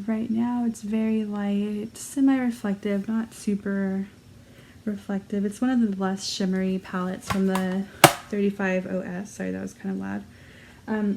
right now. It's very light, semi-reflective, not super reflective. It's one of the less shimmery palettes from the 35 OS. Sorry, that was kind of loud.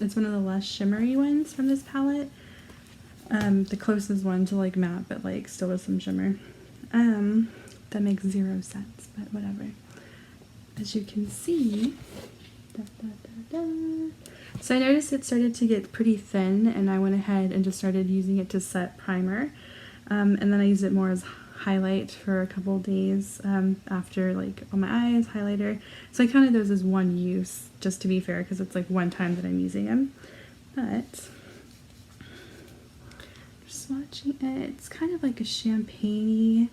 It's one of the less shimmery ones from this palette. The closest one to like matte, but like still with some shimmer. That makes zero sense, but whatever. As you can see, so I noticed it started to get pretty thin, and I went ahead and just started using it to set primer. And then I used it more as highlight for a couple days after, like, on my eyes, highlighter. So I counted those as one use, just to be fair, because it's like one time that I'm using them. But just swatching it, it's kind of like a champagne-y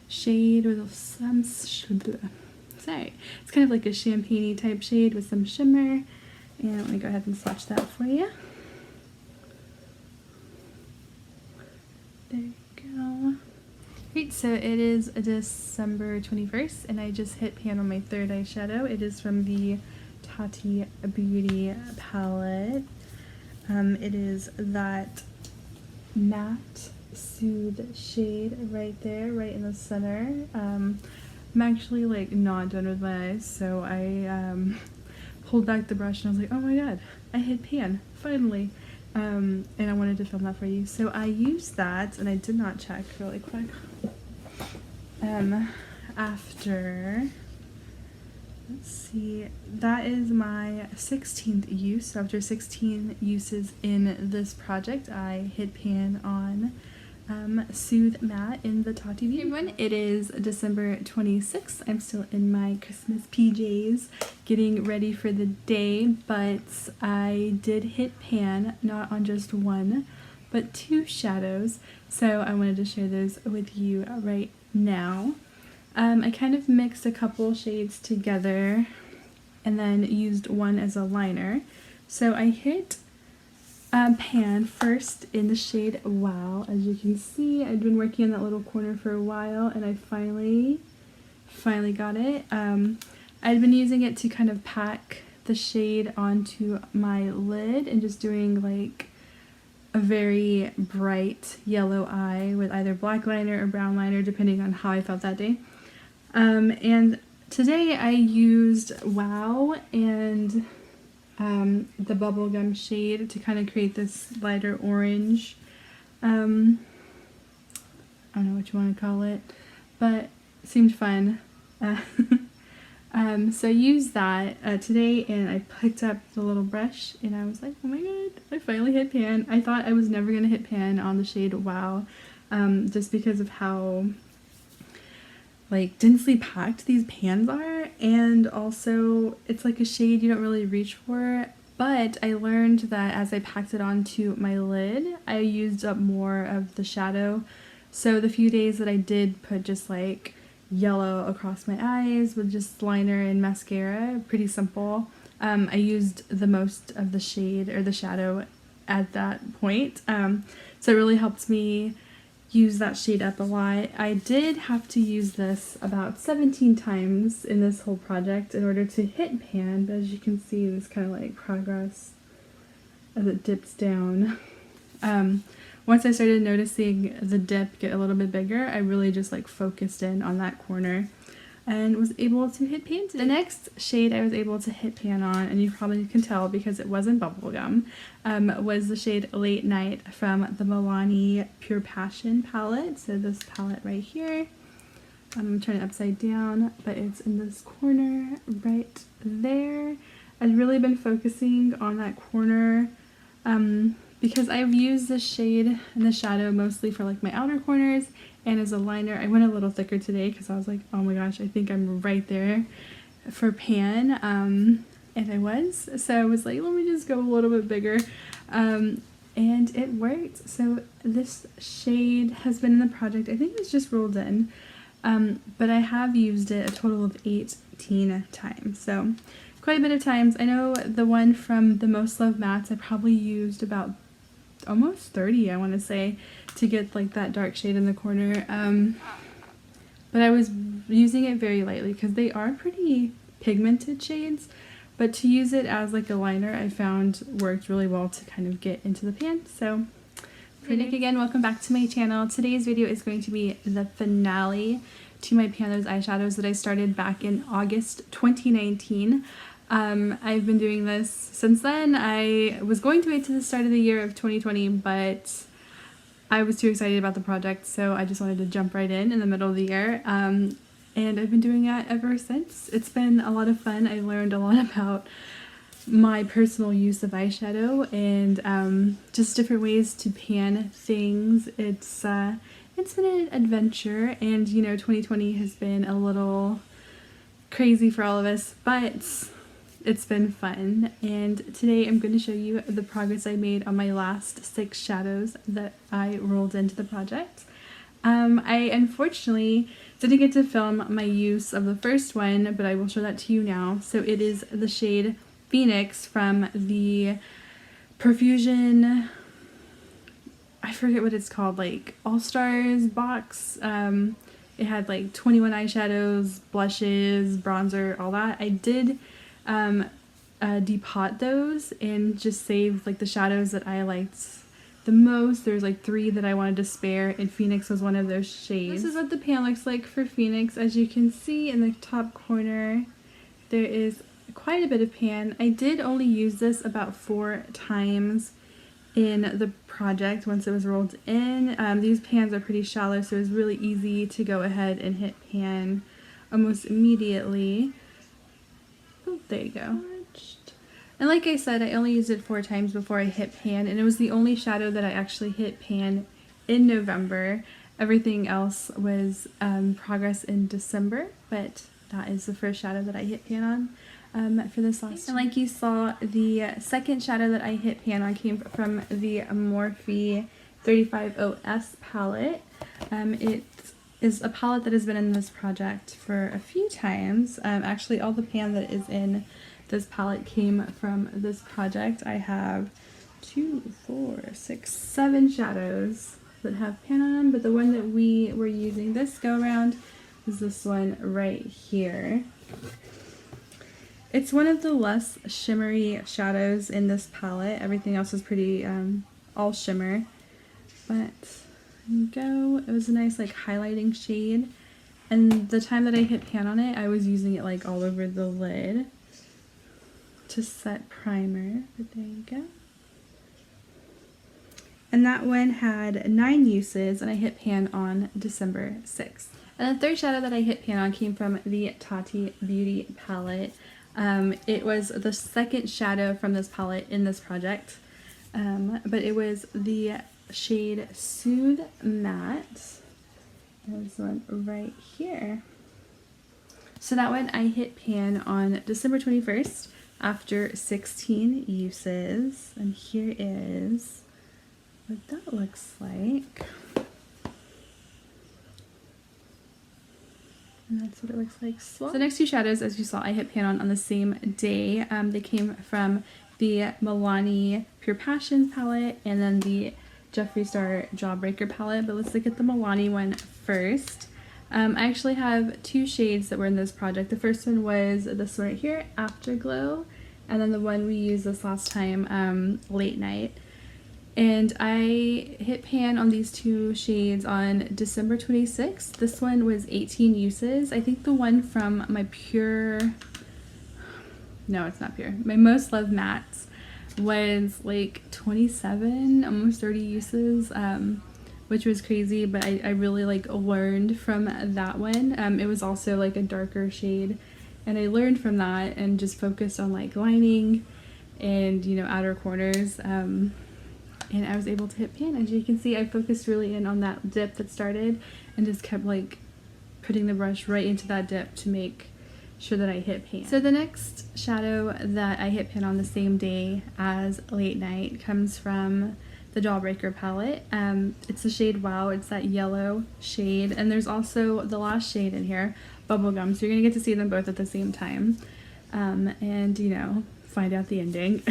shade with some sorry, it's kind of like a champagne-y type shade with some shimmer. And let me go ahead and swatch that for you. There you go. Great, so it is December 21st, and I just hit pan on my third eyeshadow. It is from the Tati Beauty palette. It is that matte Soothe shade right there, right in the center. I'm actually like not done with my eyes, so I pulled back the brush and I was like, oh my god, I hit pan, finally. And I wanted to film that for you. So I used that, and I did not check really quick. After, let's see, that is my 16th use. So after 16 uses in this project, I hit pan on Soothe Matte in the Tati Beauty. Hey everyone, it is December 26th. I'm still in my Christmas PJs getting ready for the day, but I did hit pan, not on just one, but two shadows. So I wanted to share those with you right now. I kind of mixed a couple shades together and then used one as a liner. So I hit pan first in the shade Wow. As you can see, I'd been working in that little corner for a while, and I finally got it. I'd been using it to kind of pack the shade onto my lid and just doing like a very bright yellow eye with either black liner or brown liner, depending on how I felt that day. And today I used Wow and the bubblegum shade to kind of create this lighter orange. I don't know what you want to call it, but it seemed fun. So I used that today, and I picked up the little brush, and I was like, oh my god, I finally hit pan. I thought I was never going to hit pan on the shade Wow, just because of how like densely packed these pans are, and also it's like a shade you don't really reach for. But I learned that as I packed it onto my lid, I used up more of the shadow. So the few days that I did put just like yellow across my eyes with just liner and mascara, pretty simple, I used the most of the shade or the shadow at that point. So it really helped me use that shade up a lot. I did have to use this about 17 times in this whole project in order to hit pan, but as you can see, there's kind of like progress as it dips down. Once I started noticing the dip get a little bit bigger, I really just like focused in on that corner and was able to hit pan. The next shade I was able to hit pan on, and you probably can tell because it wasn't bubblegum, was the shade Late Night from the Milani Pure Passion palette. So this palette right here, I'm turning it upside down, but it's in this corner right there. I've really been focusing on that corner because I've used this shade in the shadow mostly for like my outer corners and as a liner. I went a little thicker today because I was like, oh my gosh, I think I'm right there for pan, and I was. So I was like, let me just go a little bit bigger, and it worked. So this shade has been in the project, I think it's just rolled in, but I have used it a total of 18 times, so quite a bit of times. I know the one from the Most Loved Mattes I probably used about almost 30, I want to say, to get like that dark shade in the corner, but I was using it very lightly because they are pretty pigmented shades, but to use it as like a liner I found worked really well to kind of get into the pan. So Nick again, welcome back to my channel. Today's video is going to be the finale to my Pan those eyeshadows that I started back in August 2019. I've been doing this since then. I was going to wait to the start of the year of 2020, but I was too excited about the project, so I just wanted to jump right in the middle of the year. And I've been doing it ever since. It's been a lot of fun. I learned a lot about my personal use of eyeshadow and just different ways to pan things. It's been an adventure, and you know, 2020 has been a little crazy for all of us, but it's been fun. And today I'm going to show you the progress I made on my last 6 shadows that I rolled into the project. I unfortunately didn't get to film my use of the first one, but I will show that to you now. So it is the shade Phoenix from the Profusion, I forget what it's called, like All Stars box. It had like 21 eyeshadows, blushes, bronzer, all that. I did depot those and just save like the shadows that I liked the most. There's like 3 that I wanted to spare, and Phoenix was one of those shades. This is what the pan looks like for Phoenix. As you can see in the top corner, there is quite a bit of pan. I did only use this about 4 times in the project once it was rolled in. These pans are pretty shallow, so it was really easy to go ahead and hit pan almost immediately. Oh, there you go. And like I said, I only used it 4 times before I hit pan, and it was the only shadow that I actually hit pan in November. Everything else was progress in December, but that is the first shadow that I hit pan on for this last. And like you saw, the second shadow that I hit pan on came from the Morphe 35OS palette. It is a palette that has been in this project for a few times. Actually, all the pan that is in this palette came from this project. I have 2, 4, 6, 7 shadows that have pan on them, but the one that we were using this go around is this one right here. It's one of the less shimmery shadows in this palette. Everything else is pretty all shimmer, but there you go. It was a nice like highlighting shade, and the time that I hit pan on it, I was using it like all over the lid to set primer, but there you go. And that one had 9 uses, and I hit pan on December 6th. And the third shadow that I hit pan on came from the Tati Beauty palette. It was the second shadow from this palette in this project, but it was the shade Soothe Matte. There's one right here. So that one I hit pan on December 21st after 16 uses, and here is what that looks like. And that's what it looks like. So the next 2 shadows, as you saw, I hit pan on the same day. They came from the Milani Pure Passion palette and then the Jeffree Star Jawbreaker palette. But let's look at the Milani one first. I actually have 2 shades that were in this project. The first one was this one right here, Afterglow, and then the one we used this last time, Late Night. And I hit pan on these 2 shades on December 26th. This one was 18 uses. I think the one from my Pure, no, it's not Pure, my Most Loved Mattes was like 27, almost 30 uses, which was crazy, but I really like learned from that one. It was also like a darker shade, and I learned from that and just focused on like lining and, you know, outer corners. And I was able to hit pan. As you can see, I focused really in on that dip that started and just kept like putting the brush right into that dip to make sure that I hit pan. So the next shadow that I hit pan on the same day as Late Night comes from the Jawbreaker palette. It's the shade Wow. It's that yellow shade, and there's also the last shade in here, Bubblegum, so you're gonna get to see them both at the same time and, you know, find out the ending.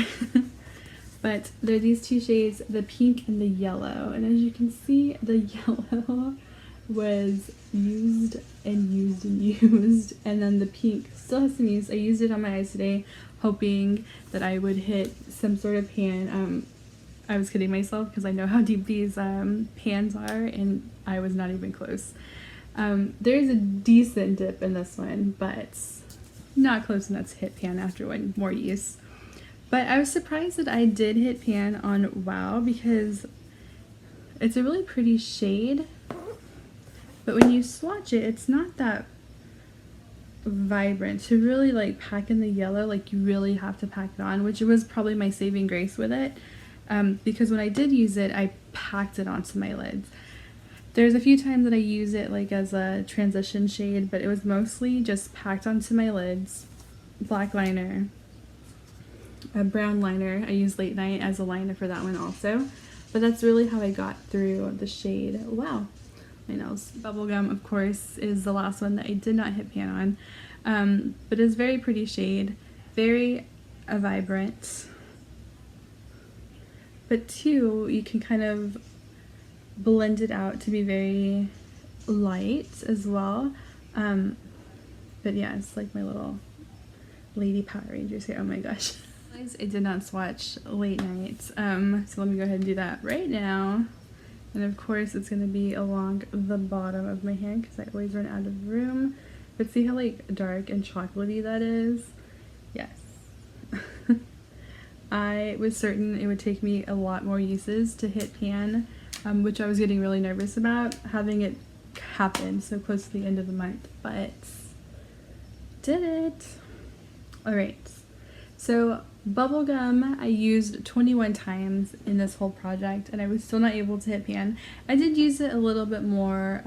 But there are these 2 shades, the pink and the yellow, and as you can see, the yellow was used and used and used, and then the pink still has some use. I used it on my eyes today, hoping that I would hit some sort of pan. I was kidding myself because I know how deep these pans are, and I was not even close. There's a decent dip in this one, but not close enough to hit pan after one more use. But I was surprised that I did hit pan on Wow, because it's a really pretty shade, but when you swatch it, it's not that vibrant. To really like pack in the yellow, like you really have to pack it on, which was probably my saving grace with it, because when I did use it, I packed it onto my lids. There's a few times that I use it like as a transition shade, but it was mostly just packed onto my lids. Black liner, a brown liner. I used Late Night as a liner for that one also, but that's really how I got through the shade Wow. My nails. Bubblegum, of course, is the last one that I did not hit pan on, but it's a very pretty shade, very vibrant, but too, you can kind of blend it out to be very light as well. But yeah, it's like my little lady Power Rangers here. Oh my gosh. I did not swatch Late Night, so let me go ahead and do that right now. And of course it's going to be along the bottom of my hand because I always run out of room. But see how like dark and chocolatey that is? Yes. I was certain it would take me a lot more uses to hit pan, which I was getting really nervous about having it happen so close to the end of the month, but did it. Alright, so Bubblegum I used 21 times in this whole project, and I was still not able to hit pan. I did use it a little bit more,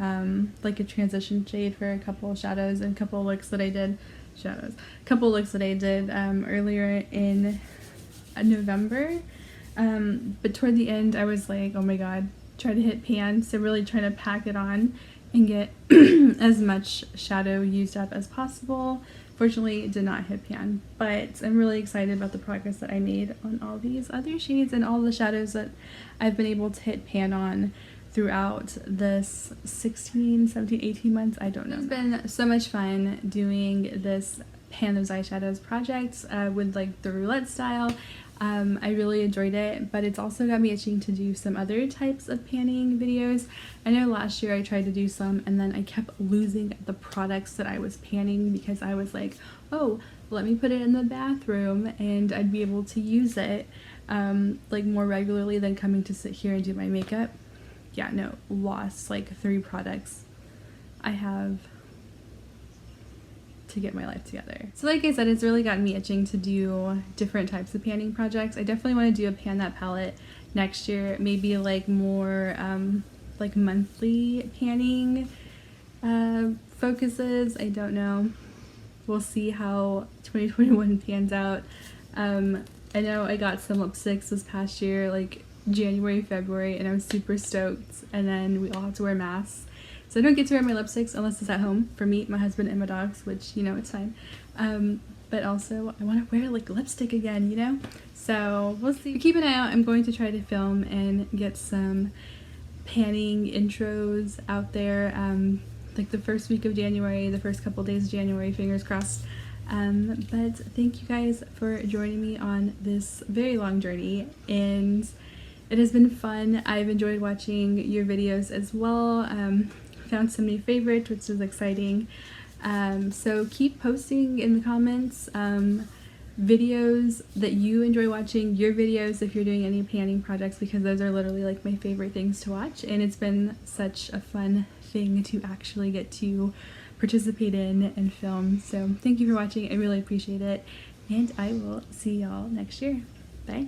like a transition shade for a couple of shadows and a couple of looks that I did, earlier in November, but toward the end I was like, oh my god, try to hit pan, so really trying to pack it on and get as much shadow used up as possible. Fortunately, it did not hit pan, but I'm really excited about the progress that I made on all these other shades and all the shadows that I've been able to hit pan on throughout this 16, 17, 18 months, I don't know. It's been so much fun doing this Pan Those Eyeshadows project with like the roulette style. I really enjoyed it, but it's also got me itching to do some other types of panning videos. I know last year I tried to do some and then I kept losing the products that I was panning because I was like, oh, let me put it in the bathroom and I'd be able to use it like more regularly than coming to sit here and do my makeup. Yeah, no, lost like 3 products I have to get my life together. So like I said, it's really gotten me itching to do different types of panning projects. I definitely want to do a Pan That palette next year, maybe like more like monthly panning focuses. I don't know. We'll see how 2021 pans out. I know I got some lipsticks this past year, like January, February, and I was super stoked, and then we all have to wear masks. So I don't get to wear my lipsticks unless it's at home for me, my husband, and my dogs, which, you know, it's fine. But also, I want to wear, like, lipstick again, you know? So we'll see. But keep an eye out. I'm going to try to film and get some panning intros out there, like the first week of January, the first couple days of January, fingers crossed. But thank you guys for joining me on this very long journey, and it has been fun. I've enjoyed watching your videos as well. Found some new favorites, which is exciting. So keep posting in the comments videos that you enjoy watching, your videos if you're doing any panning projects, because those are literally like my favorite things to watch, and it's been such a fun thing to actually get to participate in and film. So thank you for watching. I really appreciate it, and I will see y'all next year. Bye.